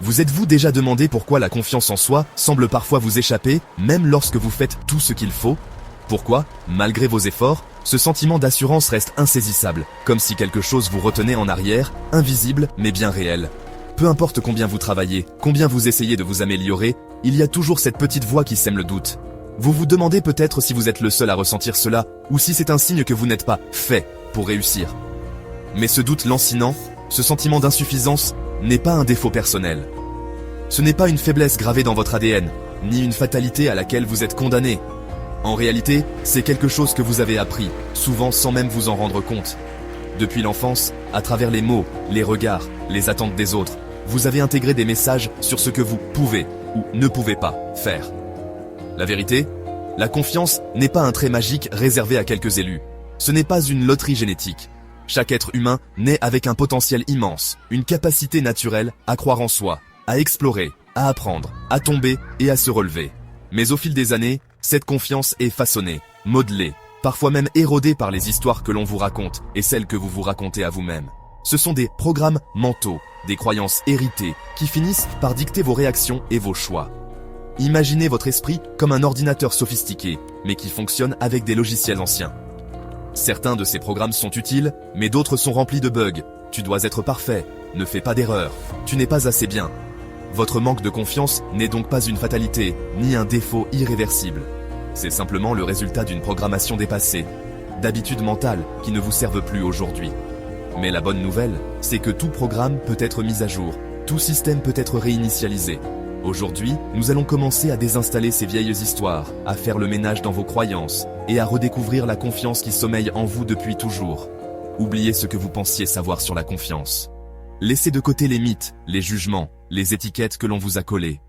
Vous êtes-vous déjà demandé pourquoi la confiance en soi semble parfois vous échapper, même lorsque vous faites tout ce qu'il faut? Pourquoi, malgré vos efforts, ce sentiment d'assurance reste insaisissable, comme si quelque chose vous retenait en arrière, invisible mais bien réel? Peu importe combien vous travaillez, combien vous essayez de vous améliorer, il y a toujours cette petite voix qui sème le doute. Vous vous demandez peut-être si vous êtes le seul à ressentir cela, ou si c'est un signe que vous n'êtes pas fait pour réussir. Mais ce doute lancinant, ce sentiment d'insuffisance, n'est pas un défaut personnel. Ce n'est pas une faiblesse gravée dans votre ADN, ni une fatalité à laquelle vous êtes condamné. En réalité, c'est quelque chose que vous avez appris, souvent sans même vous en rendre compte. Depuis l'enfance, à travers les mots, les regards, les attentes des autres, vous avez intégré des messages sur ce que vous pouvez ou ne pouvez pas faire. La vérité, la confiance n'est pas un trait magique réservé à quelques élus. Ce n'est pas une loterie génétique. Chaque être humain naît avec un potentiel immense, une capacité naturelle à croire en soi, à explorer, à apprendre, à tomber et à se relever. Mais au fil des années, cette confiance est façonnée, modelée, parfois même érodée par les histoires que l'on vous raconte et celles que vous vous racontez à vous-même. Ce sont des programmes mentaux, des croyances héritées qui finissent par dicter vos réactions et vos choix. Imaginez votre esprit comme un ordinateur sophistiqué, mais qui fonctionne avec des logiciels anciens. Certains de ces programmes sont utiles, mais d'autres sont remplis de bugs. Tu dois être parfait, ne fais pas d'erreur, tu n'es pas assez bien. Votre manque de confiance n'est donc pas une fatalité, ni un défaut irréversible. C'est simplement le résultat d'une programmation dépassée, d'habitudes mentales qui ne vous servent plus aujourd'hui. Mais la bonne nouvelle, c'est que tout programme peut être mis à jour, tout système peut être réinitialisé. Aujourd'hui, nous allons commencer à désinstaller ces vieilles histoires, à faire le ménage dans vos croyances, et à redécouvrir la confiance qui sommeille en vous depuis toujours. Oubliez ce que vous pensiez savoir sur la confiance. Laissez de côté les mythes, les jugements, les étiquettes que l'on vous a collées.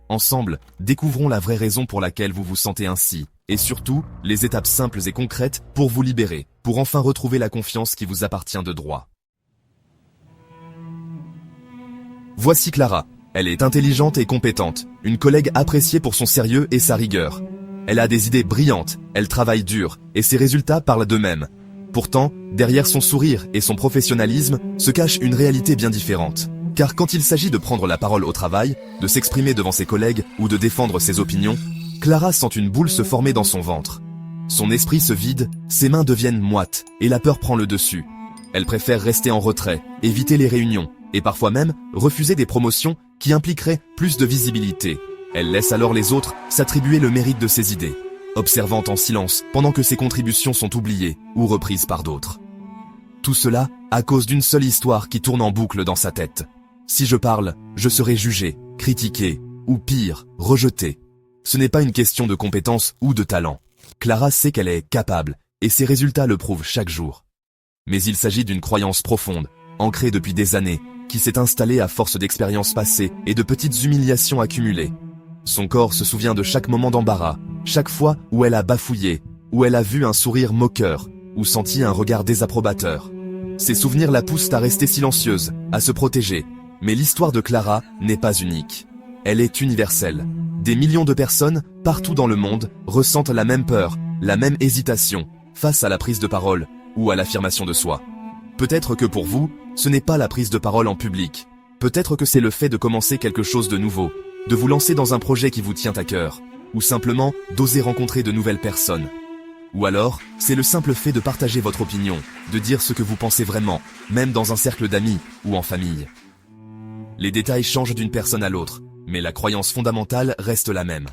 Ensemble, découvrons la vraie raison pour laquelle vous vous sentez ainsi, et surtout, les étapes simples et concrètes pour vous libérer, pour enfin retrouver la confiance qui vous appartient de droit. Voici Clara. Elle est intelligente et compétente, une collègue appréciée pour son sérieux et sa rigueur. Elle a des idées brillantes, elle travaille dur, et ses résultats parlent d'eux-mêmes. Pourtant, derrière son sourire et son professionnalisme, se cache une réalité bien différente. Car quand il s'agit de prendre la parole au travail, de s'exprimer devant ses collègues ou de défendre ses opinions, Clara sent une boule se former dans son ventre. Son esprit se vide, ses mains deviennent moites, et la peur prend le dessus. Elle préfère rester en retrait, éviter les réunions, et parfois même refuser des promotions qui impliqueraient plus de visibilité. Elle laisse alors les autres s'attribuer le mérite de ses idées, observant en silence pendant que ses contributions sont oubliées ou reprises par d'autres. Tout cela à cause d'une seule histoire qui tourne en boucle dans sa tête. Si je parle, je serai jugé, critiqué, ou pire, rejeté. Ce n'est pas une question de compétence ou de talent. Clara sait qu'elle est capable, et ses résultats le prouvent chaque jour. Mais il s'agit d'une croyance profonde, ancrée depuis des années, qui s'est installée à force d'expériences passées et de petites humiliations accumulées. Son corps se souvient de chaque moment d'embarras, chaque fois où elle a bafouillé, où elle a vu un sourire moqueur, ou senti un regard désapprobateur. Ces souvenirs la poussent à rester silencieuse, à se protéger. Mais l'histoire de Clara n'est pas unique. Elle est universelle. Des millions de personnes, partout dans le monde, ressentent la même peur, la même hésitation, face à la prise de parole, ou à l'affirmation de soi. Peut-être que pour vous, ce n'est pas la prise de parole en public. Peut-être que c'est le fait de commencer quelque chose de nouveau, de vous lancer dans un projet qui vous tient à cœur, ou simplement d'oser rencontrer de nouvelles personnes. Ou alors, c'est le simple fait de partager votre opinion, de dire ce que vous pensez vraiment, même dans un cercle d'amis ou en famille. Les détails changent d'une personne à l'autre, mais la croyance fondamentale reste la même.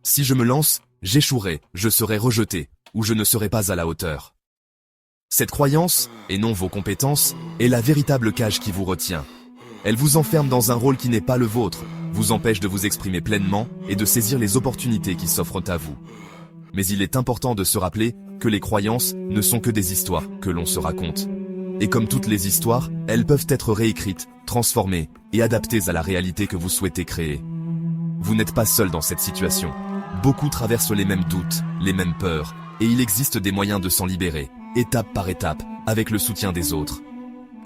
Si je me lance, j'échouerai, je serai rejeté, ou je ne serai pas à la hauteur. Cette croyance, et non vos compétences, est la véritable cage qui vous retient. Elle vous enferme dans un rôle qui n'est pas le vôtre, vous empêche de vous exprimer pleinement et de saisir les opportunités qui s'offrent à vous. Mais il est important de se rappeler que les croyances ne sont que des histoires que l'on se raconte. Et comme toutes les histoires, elles peuvent être réécrites, transformées et adaptées à la réalité que vous souhaitez créer. Vous n'êtes pas seul dans cette situation. Beaucoup traversent les mêmes doutes, les mêmes peurs, et il existe des moyens de s'en libérer, étape par étape, avec le soutien des autres.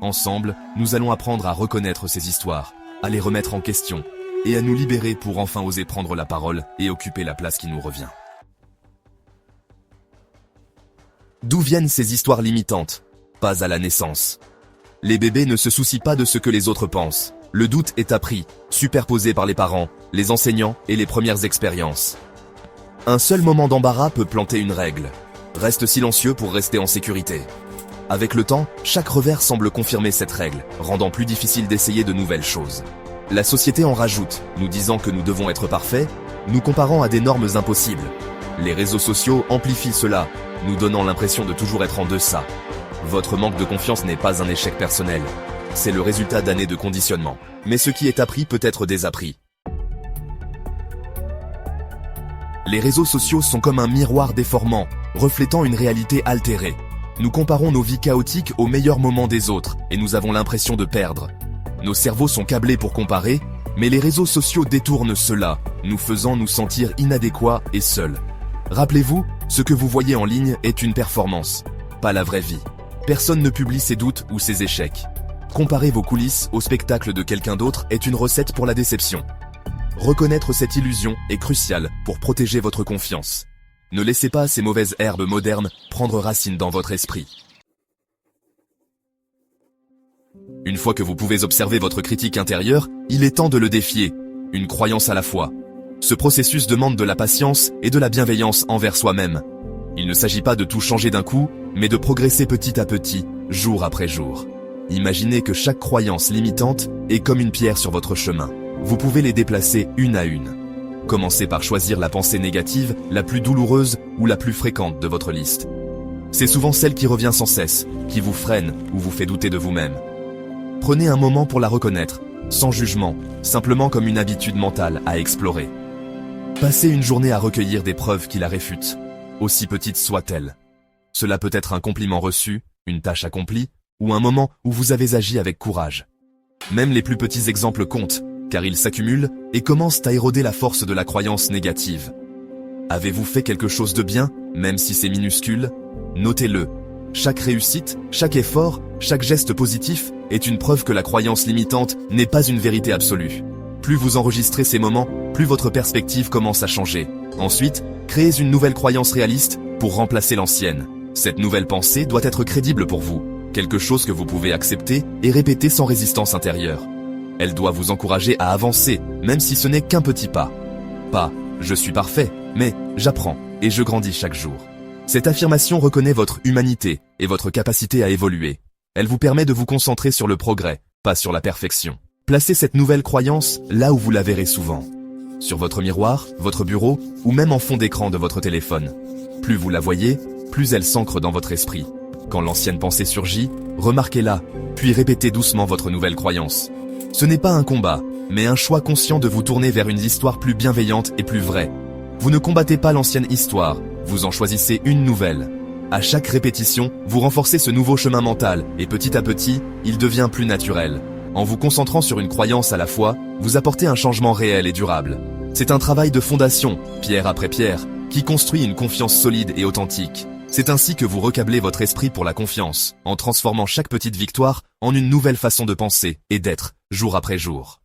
Ensemble, nous allons apprendre à reconnaître ces histoires, à les remettre en question, et à nous libérer pour enfin oser prendre la parole et occuper la place qui nous revient. D'où viennent ces histoires limitantes? Pas à la naissance. Les bébés ne se soucient pas de ce que les autres pensent. Le doute est appris, superposé par les parents, les enseignants et les premières expériences. Un seul moment d'embarras peut planter une règle. Reste silencieux pour rester en sécurité. Avec le temps, chaque revers semble confirmer cette règle, rendant plus difficile d'essayer de nouvelles choses. La société en rajoute, nous disant que nous devons être parfaits, nous comparant à des normes impossibles. Les réseaux sociaux amplifient cela, nous donnant l'impression de toujours être en deçà. Votre manque de confiance n'est pas un échec personnel. C'est le résultat d'années de conditionnement. Mais ce qui est appris peut être désappris. Les réseaux sociaux sont comme un miroir déformant, reflétant une réalité altérée. Nous comparons nos vies chaotiques aux meilleurs moments des autres, et nous avons l'impression de perdre. Nos cerveaux sont câblés pour comparer, mais les réseaux sociaux détournent cela, nous faisant nous sentir inadéquats et seuls. Rappelez-vous, ce que vous voyez en ligne est une performance, pas la vraie vie. Personne ne publie ses doutes ou ses échecs. Comparer vos coulisses au spectacle de quelqu'un d'autre est une recette pour la déception. Reconnaître cette illusion est crucial pour protéger votre confiance. Ne laissez pas ces mauvaises herbes modernes prendre racine dans votre esprit. Une fois que vous pouvez observer votre critique intérieure, il est temps de le défier, une croyance à la fois. Ce processus demande de la patience et de la bienveillance envers soi-même. Il ne s'agit pas de tout changer d'un coup, mais de progresser petit à petit, jour après jour. Imaginez que chaque croyance limitante est comme une pierre sur votre chemin. Vous pouvez les déplacer une à une. Commencez par choisir la pensée négative, la plus douloureuse ou la plus fréquente de votre liste. C'est souvent celle qui revient sans cesse, qui vous freine ou vous fait douter de vous-même. Prenez un moment pour la reconnaître, sans jugement, simplement comme une habitude mentale à explorer. Passez une journée à recueillir des preuves qui la réfutent, aussi petites soient-elles. Cela peut être un compliment reçu, une tâche accomplie, ou un moment où vous avez agi avec courage. Même les plus petits exemples comptent, car ils s'accumulent et commencent à éroder la force de la croyance négative. Avez-vous fait quelque chose de bien, même si c'est minuscule? Notez-le. Chaque réussite, chaque effort, chaque geste positif est une preuve que la croyance limitante n'est pas une vérité absolue. Plus vous enregistrez ces moments, plus votre perspective commence à changer. Ensuite, créez une nouvelle croyance réaliste pour remplacer l'ancienne. Cette nouvelle pensée doit être crédible pour vous, quelque chose que vous pouvez accepter et répéter sans résistance intérieure. Elle doit vous encourager à avancer, même si ce n'est qu'un petit pas. Pas « je suis parfait », mais « j'apprends et je grandis chaque jour ». Cette affirmation reconnaît votre humanité et votre capacité à évoluer. Elle vous permet de vous concentrer sur le progrès, pas sur la perfection. Placez cette nouvelle croyance là où vous la verrez souvent. Sur votre miroir, votre bureau ou même en fond d'écran de votre téléphone. Plus vous la voyez, plus elle s'ancre dans votre esprit. Quand l'ancienne pensée surgit, remarquez-la, puis répétez doucement votre nouvelle croyance. Ce n'est pas un combat, mais un choix conscient de vous tourner vers une histoire plus bienveillante et plus vraie. Vous ne combattez pas l'ancienne histoire, vous en choisissez une nouvelle. À chaque répétition, vous renforcez ce nouveau chemin mental et petit à petit, il devient plus naturel. En vous concentrant sur une croyance à la fois, vous apportez un changement réel et durable. C'est un travail de fondation, pierre après pierre, qui construit une confiance solide et authentique. C'est ainsi que vous recablez votre esprit pour la confiance, en transformant chaque petite victoire en une nouvelle façon de penser et d'être, jour après jour.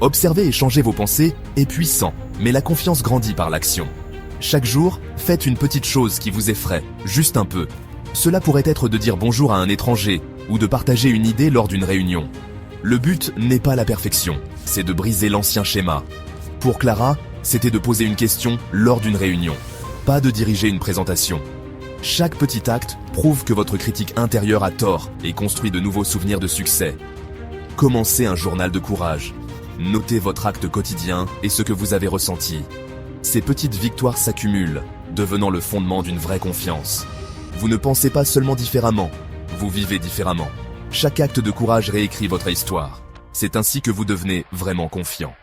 Observer et changer vos pensées est puissant, mais la confiance grandit par l'action. Chaque jour, faites une petite chose qui vous effraie, juste un peu. Cela pourrait être de dire bonjour à un étranger, ou de partager une idée lors d'une réunion. Le but n'est pas la perfection, c'est de briser l'ancien schéma. Pour Clara, c'était de poser une question lors d'une réunion, pas de diriger une présentation. Chaque petit acte prouve que votre critique intérieure a tort et construit de nouveaux souvenirs de succès. Commencez un journal de courage. Notez votre acte quotidien et ce que vous avez ressenti. Ces petites victoires s'accumulent, devenant le fondement d'une vraie confiance. Vous ne pensez pas seulement différemment, vous vivez différemment. Chaque acte de courage réécrit votre histoire. C'est ainsi que vous devenez vraiment confiant.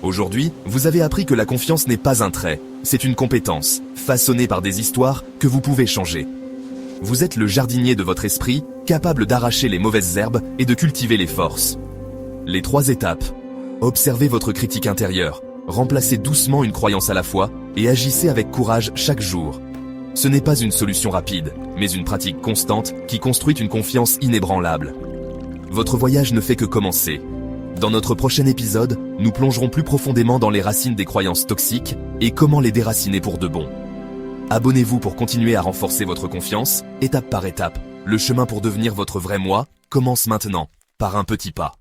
Aujourd'hui, vous avez appris que la confiance n'est pas un trait, c'est une compétence, façonnée par des histoires que vous pouvez changer. Vous êtes le jardinier de votre esprit, capable d'arracher les mauvaises herbes et de cultiver les forces. Les 3 étapes. Observez votre critique intérieure, remplacez doucement une croyance à la fois et agissez avec courage chaque jour. Ce n'est pas une solution rapide, mais une pratique constante qui construit une confiance inébranlable. Votre voyage ne fait que commencer. Dans notre prochain épisode, nous plongerons plus profondément dans les racines des croyances toxiques et comment les déraciner pour de bon. Abonnez-vous pour continuer à renforcer votre confiance, étape par étape. Le chemin pour devenir votre vrai moi commence maintenant, par un petit pas.